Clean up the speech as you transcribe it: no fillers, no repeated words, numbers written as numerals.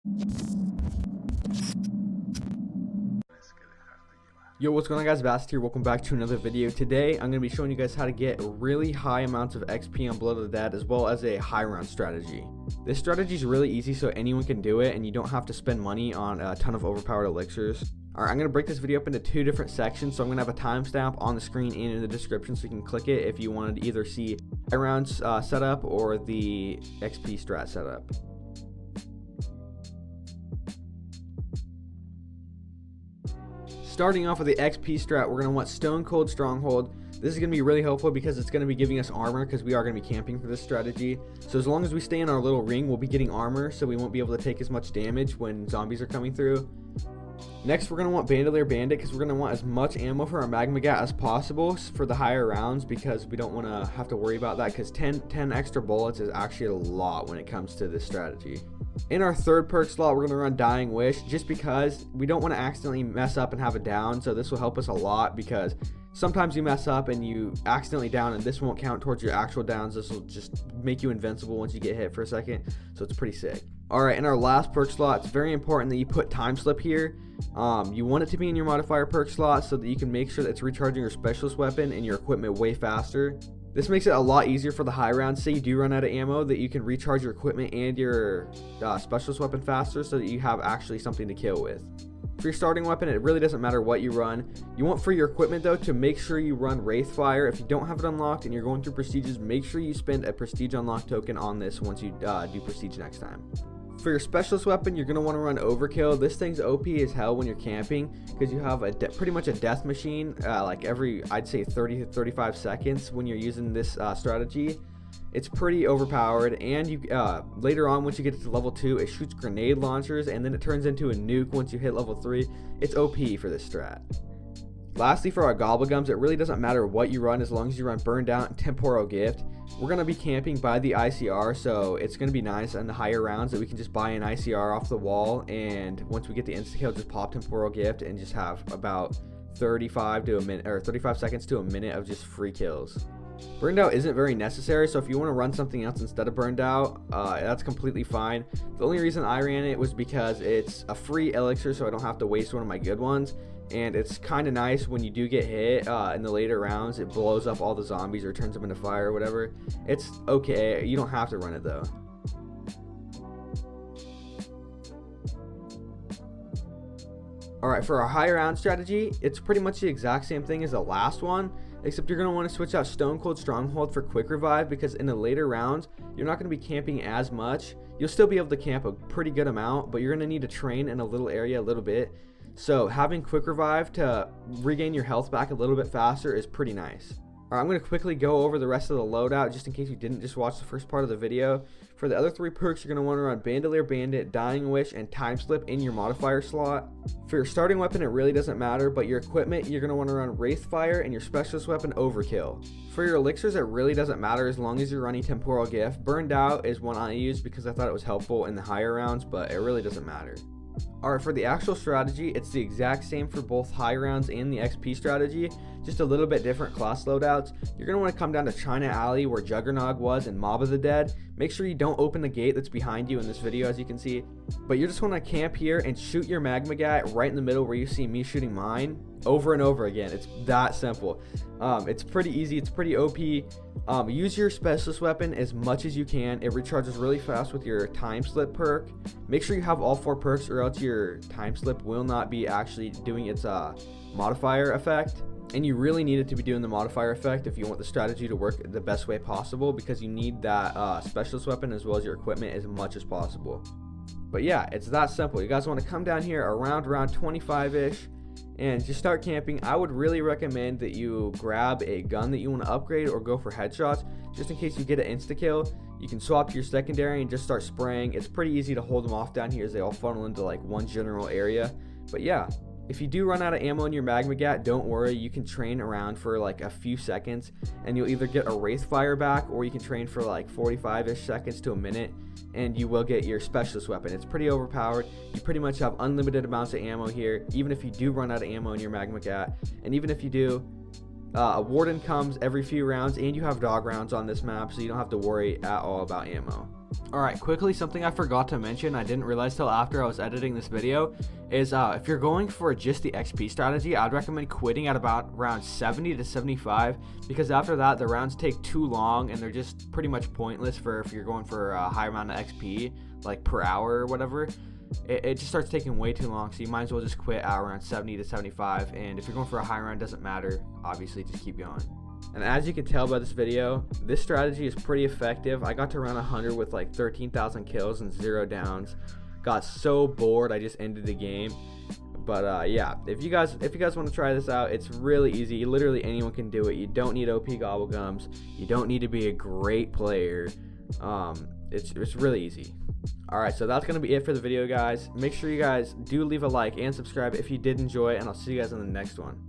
Yo, what's going on guys, Bast here, welcome back to another video. Today, I'm going to be showing you guys how to get really high amounts of XP on Blood of the Dead, as well as a high round strategy. This strategy is really easy, so anyone can do it, and you don't have to spend money on a ton of overpowered elixirs. Alright, I'm going to break this video up into two different sections, so I'm going to have a timestamp on the screen and in the description, so you can click it if you wanted to either see high rounds setup or the XP strat setup. Starting off with the XP strat, we're going to want Stone Cold Stronghold. This is going to be really helpful because it's going to be giving us armor, because we are going to be camping for this strategy. So as long as we stay in our little ring, we'll be getting armor, so we won't be able to take as much damage when zombies are coming through. Next, we're going to want Bandolier Bandit, because we're going to want as much ammo for our Magma Gat as possible for the higher rounds, because we don't want to have to worry about that, because 10 extra bullets is actually a lot when it comes to this strategy. In our third perk slot, we're going to run Dying Wish, just because we don't want to accidentally mess up and have a down, so this will help us a lot, because sometimes you mess up and you accidentally down, and this won't count towards your actual downs. This will just make you invincible once you get hit for a second, so it's pretty sick. Alright, in our last perk slot, it's very important that you put Time Slip here. You want it to be in your modifier perk slot so that you can make sure that it's recharging your specialist weapon and your equipment way faster. This makes it a lot easier for the high rounds. Say you do run out of ammo, that you can recharge your equipment and your specialist weapon faster, so that you have actually something to kill with. For your starting weapon, it really doesn't matter what you run. You want for your equipment though to make sure you run Wraithfire. If you don't have it unlocked and you're going through prestiges, make sure you spend a prestige unlock token on this once you do prestige next time. For your specialist weapon, you're going to want to run Overkill. This thing's OP as hell when you're camping, because you have pretty much a death machine like every, I'd say 30 to 35 seconds when you're using this strategy. It's pretty overpowered, and you later on, once you get to level 2, it shoots grenade launchers, and then it turns into a nuke once you hit level 3. It's OP for this strat. Lastly, for our Gobblegums, it really doesn't matter what you run as long as you run Burned Out and Temporal Gift. We're going to be camping by the ICR, so it's going to be nice on the higher rounds that we can just buy an ICR off the wall, and once we get the insta-kill, just pop Temporal Gift and just have about 35 seconds to a minute of just free kills. Burned Out isn't very necessary, so if you want to run something else instead of Burned Out, that's completely fine. The only reason I ran it was because it's a free elixir, so I don't have to waste one of my good ones, and it's kind of nice when you do get hit in the later rounds. It blows up all the zombies or turns them into fire or whatever. It's okay, you don't have to run it though. Alright, for our high round strategy, it's pretty much the exact same thing as the last one, except you're going to want to switch out Stone Cold Stronghold for Quick Revive, because in the later rounds, you're not going to be camping as much. You'll still be able to camp a pretty good amount, but you're going to need to train in a little area a little bit. So having Quick Revive to regain your health back a little bit faster is pretty nice. Alright, I'm going to quickly go over the rest of the loadout, just in case you didn't just watch the first part of the video. For the other 3 perks, you're going to want to run Bandolier Bandit, Dying Wish, and Time Slip in your modifier slot. For your starting weapon, it really doesn't matter, but your equipment, you're going to want to run Wraithfire, and your specialist weapon, Overkill. For your elixirs, it really doesn't matter as long as you're running Temporal Gift. Burned Out is one I used because I thought it was helpful in the higher rounds, but it really doesn't matter. Alright, for the actual strategy, it's the exact same for both high rounds and the XP strategy, just a little bit different class loadouts. You're going to want to come down to China Alley where Juggernog was in Mob of the Dead. Make sure you don't open the gate that's behind you in this video, as you can see. But you just want to camp here and shoot your Magma Gat right in the middle where you see me shooting mine over and over again. It's that simple. It's pretty easy, it's pretty OP. Use your specialist weapon as much as you can. It recharges really fast with your Time Slip perk. Make sure you have all 4 perks, or else your Time Slip will not be actually doing its modifier effect. And you really need it to be doing the modifier effect if you want the strategy to work the best way possible, because you need that specialist weapon as well as your equipment as much as possible. But yeah, it's that simple. You guys want to come down here around 25-ish and just start camping. I would really recommend that you grab a gun that you want to upgrade or go for headshots, just in case you get an insta-kill. You can swap to your secondary and just start spraying. It's pretty easy to hold them off down here as they all funnel into like one general area. But yeah, if you do run out of ammo in your Magma Gat, don't worry, you can train around for like a few seconds and you'll either get a Wraithfire back, or you can train for like 45-ish seconds to a minute and you will get your specialist weapon. It's pretty overpowered. You pretty much have unlimited amounts of ammo here, even if you do run out of ammo in your Magma Gat. And even if you do, a Warden comes every few rounds, and you have dog rounds on this map, so you don't have to worry at all about ammo. Alright, quickly, something I forgot to mention, I didn't realize till after I was editing this video, is if you're going for just the XP strategy, I'd recommend quitting at about round 70 to 75, because after that, the rounds take too long, and they're just pretty much pointless for if you're going for a high amount of XP, like per hour or whatever. It just starts taking way too long, so you might as well just quit at around 70 to 75, and if you're going for a high round, doesn't matter, obviously, just keep going. And as you can tell by this video, this strategy is pretty effective. I got to around 100 with like 13,000 kills and 0 downs. Got so bored, I just ended the game. But yeah, if you guys want to try this out, it's really easy. Literally anyone can do it. You don't need OP Gobblegums. You don't need to be a great player. It's really easy. Alright, so that's going to be it for the video, guys. Make sure you guys do leave a like and subscribe if you did enjoy, and I'll see you guys in the next one.